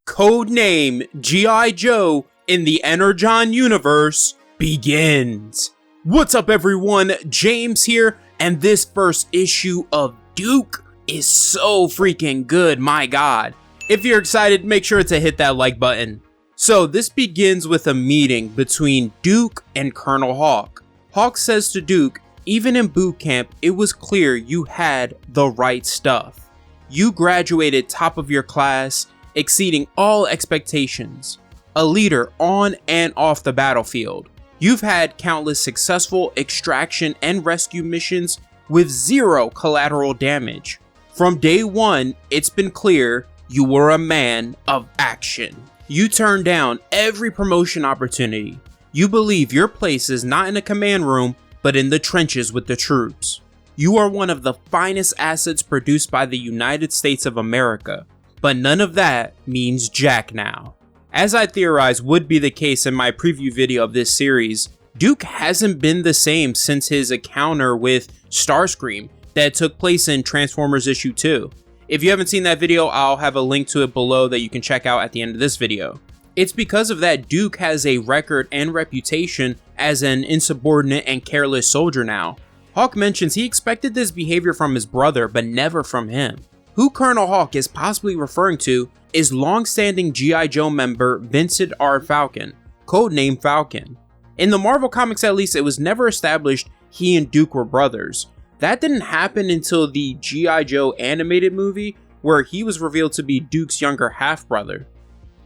codename G.I. Joe in the Energon Universe begins. What's up everyone, James here, and this first issue of Duke is so freaking good, my god. If you're excited, make sure to hit that like button. So this begins with a meeting between Duke and Colonel Hawk. Hawk says to Duke, even in boot camp, it was clear you had the right stuff. You graduated top of your class, exceeding all expectations. A leader on and off the battlefield. You've had countless successful extraction and rescue missions with zero collateral damage. From day one, it's been clear you were a man of action. You turned down every promotion opportunity. You believe your place is not in a command room, but in the trenches with the troops. You are one of the finest assets produced by the United States of America, but none of that means jack now. As I theorized would be the case in my preview video of this series, Duke hasn't been the same since his encounter with Starscream that took place in Transformers issue 2. If you haven't seen that video, I'll have a link to it below that you can check out at the end of this video. It's because of that Duke has a record and reputation as an insubordinate and careless soldier now. Hawk mentions he expected this behavior from his brother, but never from him. Who Colonel Hawk is possibly referring to is long-standing G.I. Joe member Vincent R. Falcon, codenamed Falcon. In the Marvel comics at least, it was never established he and Duke were brothers. That didn't happen until the G.I. Joe animated movie, where he was revealed to be Duke's younger half-brother.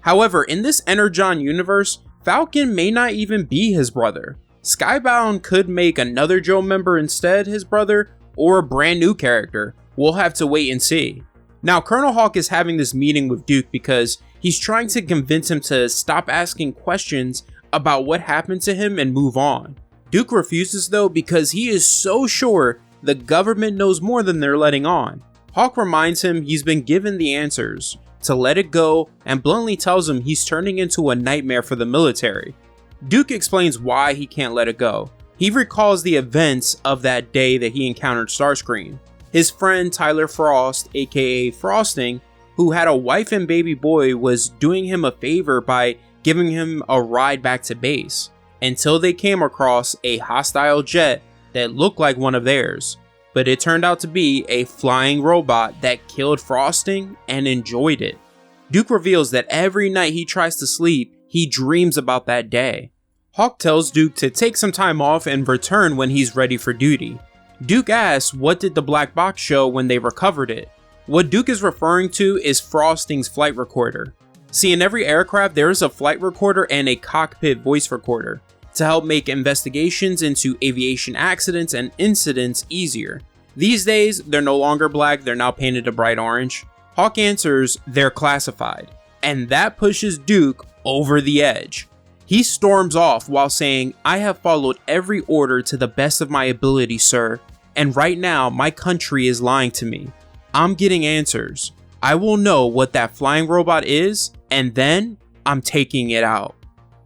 However, in this Energon universe, Falcon may not even be his brother. Skybound could make another Joe member instead his brother, or a brand new character. We'll have to wait and see. Now, Colonel Hawk is having this meeting with Duke because he's trying to convince him to stop asking questions about what happened to him and move on. Duke refuses though because he is so sure the government knows more than they're letting on. Hawk reminds him he's been given the answers, to let it go, and bluntly tells him he's turning into a nightmare for the military. Duke explains why he can't let it go. He recalls the events of that day that he encountered Starscream. His friend Tyler Frost, aka Frosting, who had a wife and baby boy, was doing him a favor by giving him a ride back to base, until they came across a hostile jet that looked like one of theirs, but it turned out to be a flying robot that killed Frosting and enjoyed it. Duke reveals that every night he tries to sleep, he dreams about that day. Hawk tells Duke to take some time off and return when he's ready for duty. Duke asks what did the black box show when they recovered it. What Duke is referring to is Frosting's flight recorder. See, in every aircraft there is a flight recorder and a cockpit voice recorder to help make investigations into aviation accidents and incidents easier. These days, they're no longer black, they're now painted a bright orange. Hawk answers they're classified, and that pushes Duke over the edge. He storms off while saying, I have followed every order to the best of my ability, sir, and right now my country is lying to me. I'm getting answers. I will know what that flying robot is, and then I'm taking it out.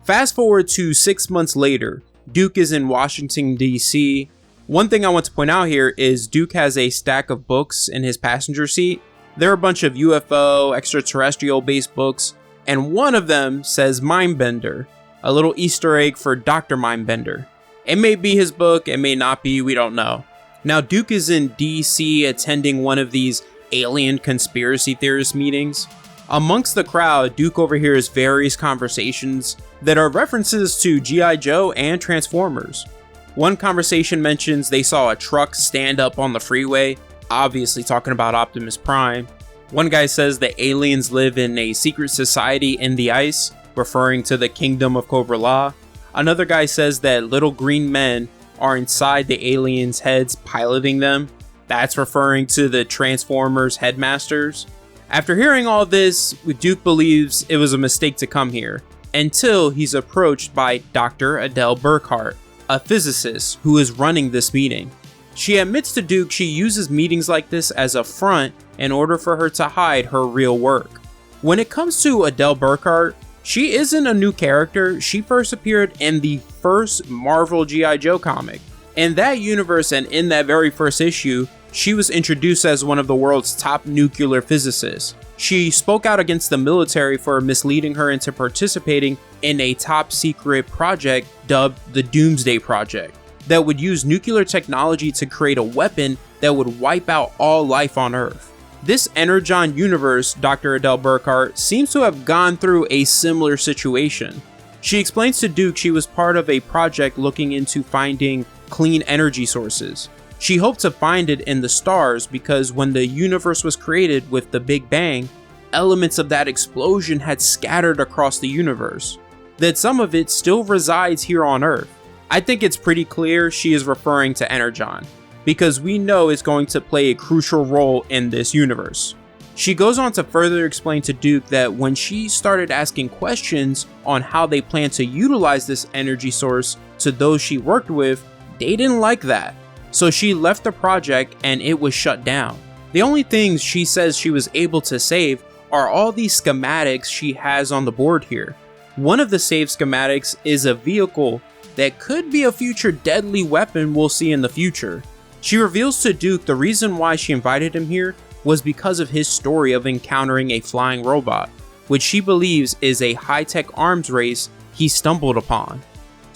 Fast forward to 6 months later, Duke is in Washington, D.C. One thing I want to point out here is Duke has a stack of books in his passenger seat. There are a bunch of UFO, extraterrestrial based books, and one of them says Mindbender, a little Easter egg for Dr. Mindbender. It may be his book, it may not be, we don't know. Now Duke is in DC attending one of these alien conspiracy theorist meetings. Amongst the crowd, Duke overhears various conversations that are references to G.I. Joe and Transformers. One conversation mentions they saw a truck stand up on the freeway, obviously talking about Optimus Prime. One guy says the aliens live in a secret society in the ice, referring to the kingdom of Cobra. Another guy says that little green men are inside the aliens' heads piloting them. That's referring to the Transformers headmasters. After hearing all this, Duke believes it was a mistake to come here, until he's approached by Dr. Adele Burkhart, a physicist who is running this meeting. She admits to Duke she uses meetings like this as a front in order for her to hide her real work. When it comes to Adele Burkhart, she isn't a new character. She first appeared in the first Marvel G.I. Joe comic. In that universe and in that very first issue, She was introduced as one of the world's top nuclear physicists. She spoke out against the military for misleading her into participating in a top secret project dubbed the Doomsday Project that would use nuclear technology to create a weapon that would wipe out all life on Earth. This Energon Universe, Dr. Adele Burkhart, seems to have gone through a similar situation. She explains to Duke she was part of a project looking into finding clean energy sources. She hoped to find it in the stars because when the universe was created with the Big Bang, elements of that explosion had scattered across the universe, that some of it still resides here on Earth. I think it's pretty clear she is referring to Energon, because we know it's going to play a crucial role in this universe. She goes on to further explain to Duke that when she started asking questions on how they plan to utilize this energy source to those she worked with, they didn't like that. So she left the project and it was shut down. The only things she says she was able to save are all these schematics she has on the board here. One of the saved schematics is a vehicle that could be a future deadly weapon we'll see in the future. She reveals to Duke the reason why she invited him here was because of his story of encountering a flying robot, which she believes is a high-tech arms race he stumbled upon.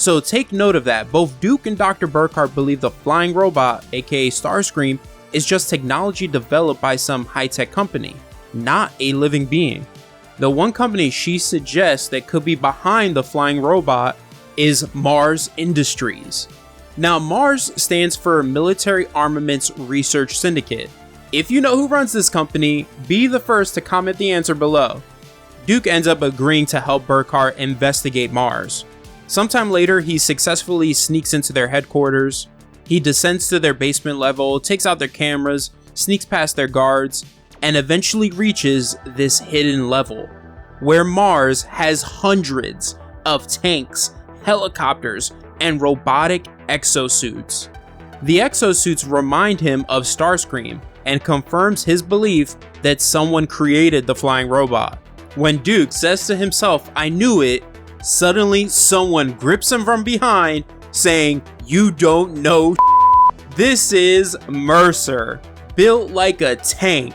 So take note of that. Both Duke and Dr. Burkhart believe the flying robot, aka Starscream, is just technology developed by some high-tech company, not a living being. The one company she suggests that could be behind the flying robot is m.a.r.s Industries. Now, m.a.r.s stands for Military Armaments Research Syndicate. If you know who runs this company, be the first to comment the answer below. Duke ends up agreeing to help Burkhart investigate m.a.r.s. Sometime later, he successfully sneaks into their headquarters. He descends to their basement level, takes out their cameras, sneaks past their guards, and eventually reaches this hidden level, where m.a.r.s has hundreds of tanks, helicopters, and robotic exosuits. The exosuits remind him of Starscream and confirms his belief that someone created the flying robot. When Duke says to himself, "I knew it," suddenly someone grips him from behind saying, "You don't know." This is Mercer, built like a tank.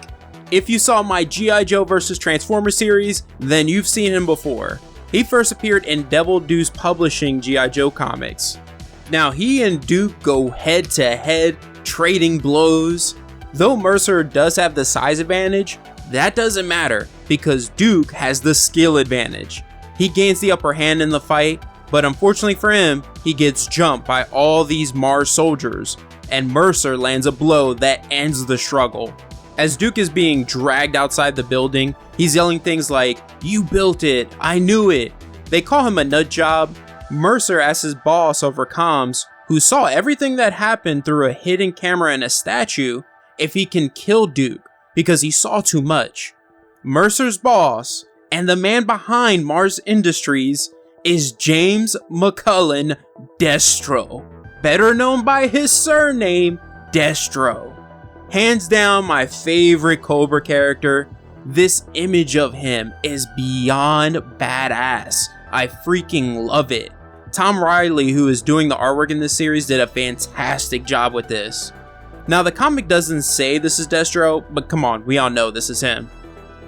If you saw my G.I. Joe vs. Transformers series, then you've seen him before. He first appeared in Devil Deuce Publishing G.I. Joe comics. Now he and Duke go head to head, trading blows. Though Mercer does have the size advantage, that doesn't matter because Duke has the skill advantage. He gains the upper hand in the fight, but unfortunately for him, he gets jumped by all these m.a.r.s soldiers, and Mercer lands a blow that ends the struggle. As Duke is being dragged outside the building, he's yelling things like, "You built it, I knew it." They call him a nut job. Mercer asks his boss over comms, who saw everything that happened through a hidden camera and a statue, if he can kill Duke because he saw too much. Mercer's boss, and the man behind m.a.r.s Industries, is James McCullen Destro, better known by his surname, Destro. Hands down my favorite Cobra character. This image of him is beyond badass. I freaking love it. Tom Reilly, who is doing the artwork in this series, did a fantastic job with this. Now, the comic doesn't say this is Destro, but come on, we all know this is him.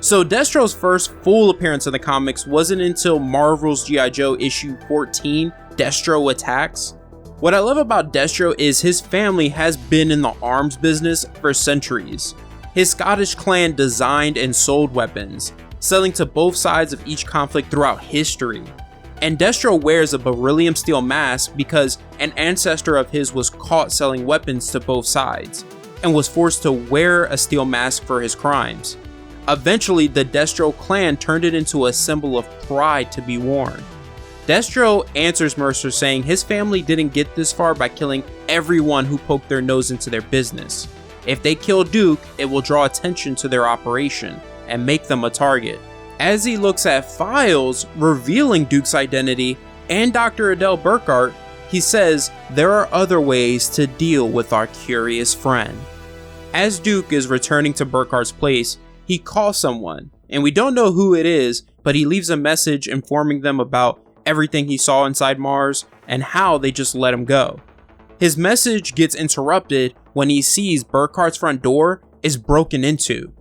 So Destro's first full appearance in the comics wasn't until Marvel's G.I. Joe issue 14, Destro Attacks. What I love about Destro is his family has been in the arms business for centuries. His Scottish clan designed and sold weapons, selling to both sides of each conflict throughout history. And Destro wears a beryllium steel mask because an ancestor of his was caught selling weapons to both sides, and was forced to wear a steel mask for his crimes. Eventually, the Destro clan turned it into a symbol of pride to be worn. Destro answers Mercer saying his family didn't get this far by killing everyone who poked their nose into their business. If they kill Duke, it will draw attention to their operation and make them a target. As he looks at files revealing Duke's identity and Dr. Adele Burkhart, he says there are other ways to deal with our curious friend. As Duke is returning to Burkhart's place, he calls someone, and we don't know who it is, but he leaves a message informing them about everything he saw inside m.a.r.s and how they just let him go. His message gets interrupted when he sees Burkhart's front door is broken into.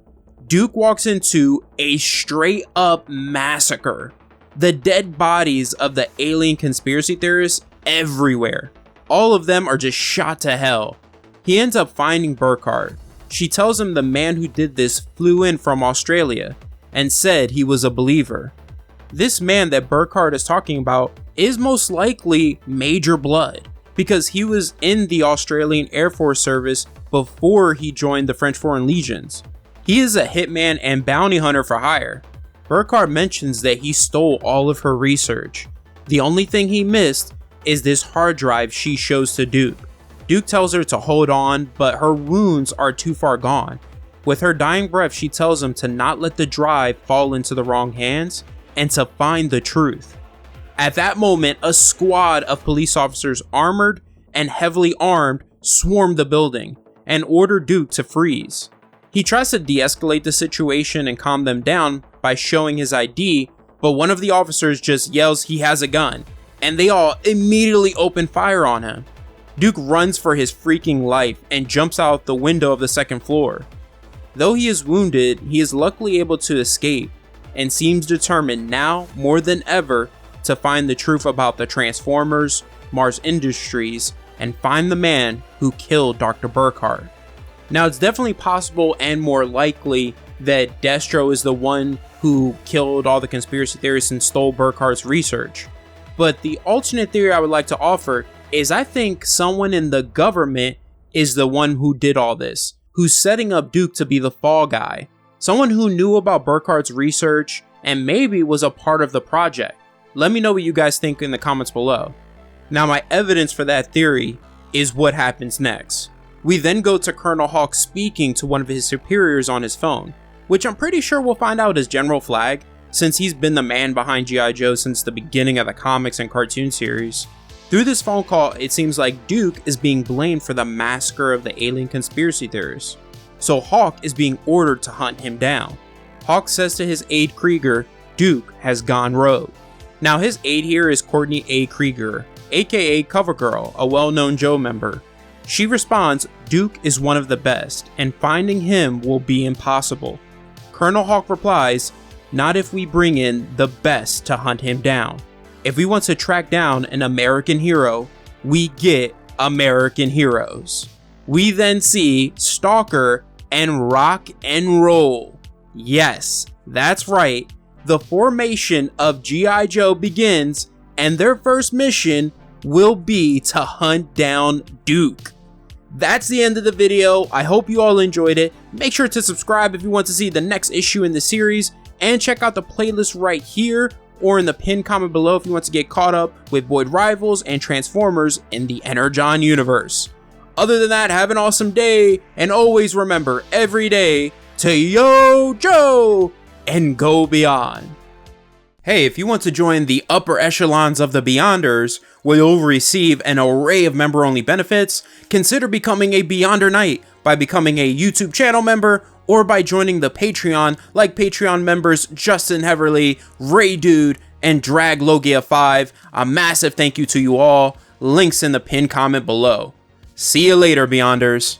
Duke walks into a straight up massacre. The dead bodies of the alien conspiracy theorists everywhere. All of them are just shot to hell. He ends up finding Burkhart. She tells him the man who did this flew in from Australia and said he was a believer. This man that Burkhart is talking about is most likely Major Blood, because he was in the Australian Air Force Service before he joined the French Foreign Legions. He is a hitman and bounty hunter for hire. Burkhart mentions that he stole all of her research. The only thing he missed is this hard drive she shows to Duke. Duke tells her to hold on, but her wounds are too far gone. With her dying breath, she tells him to not let the drive fall into the wrong hands and to find the truth. At that moment, a squad of police officers, armored and heavily armed, swarm the building and order Duke to freeze. He tries to de-escalate the situation and calm them down by showing his ID, but one of the officers just yells he has a gun, and they all immediately open fire on him. Duke runs for his freaking life and jumps out the window of the second floor. Though he is wounded, he is luckily able to escape and seems determined now more than ever to find the truth about the Transformers, m.a.r.s Industries, and find the man who killed Dr. Burkhart. Now, it's definitely possible and more likely that Destro is the one who killed all the conspiracy theorists and stole Burkhart's research. But the alternate theory I would like to offer is I think someone in the government is the one who did all this, who's setting up Duke to be the fall guy. Someone who knew about Burkhart's research and maybe was a part of the project. Let me know what you guys think in the comments below. Now, my evidence for that theory is what happens next. We then go to Colonel Hawk speaking to one of his superiors on his phone, which I'm pretty sure we'll find out is General Flagg, since he's been the man behind G.I. Joe since the beginning of the comics and cartoon series. Through this phone call, it seems like Duke is being blamed for the massacre of the alien conspiracy theorists. So Hawk is being ordered to hunt him down. Hawk says to his aide Krieger, Duke has gone rogue. Now his aide here is Courtney A. Krieger, aka Covergirl, a well-known Joe member. She responds, Duke is one of the best, and finding him will be impossible. Colonel Hawk replies, not if we bring in the best to hunt him down. If we want to track down an American hero, we get American heroes. We then see Stalker and Rock and Roll. Yes, that's right. The formation of G.I. Joe begins, and their first mission will be to hunt down Duke. That's the end of the video. I hope you all enjoyed it. Make sure to subscribe if you want to see the next issue in the series, and check out the playlist right here or in the pinned comment below if you want to get caught up with Void Rivals and Transformers in the Energon Universe. Other than that, have an awesome day, and always remember every day to Yo Joe and go beyond. Hey, if you want to join the upper echelons of the Beyonders, where you'll receive an array of member-only benefits, consider becoming a Beyonder Knight by becoming a YouTube channel member or by joining the Patreon like Patreon members Justin Heverly, Ray Dude, and Drag Logia 5. A massive thank you to you all. Links in the pinned comment below. See you later, Beyonders.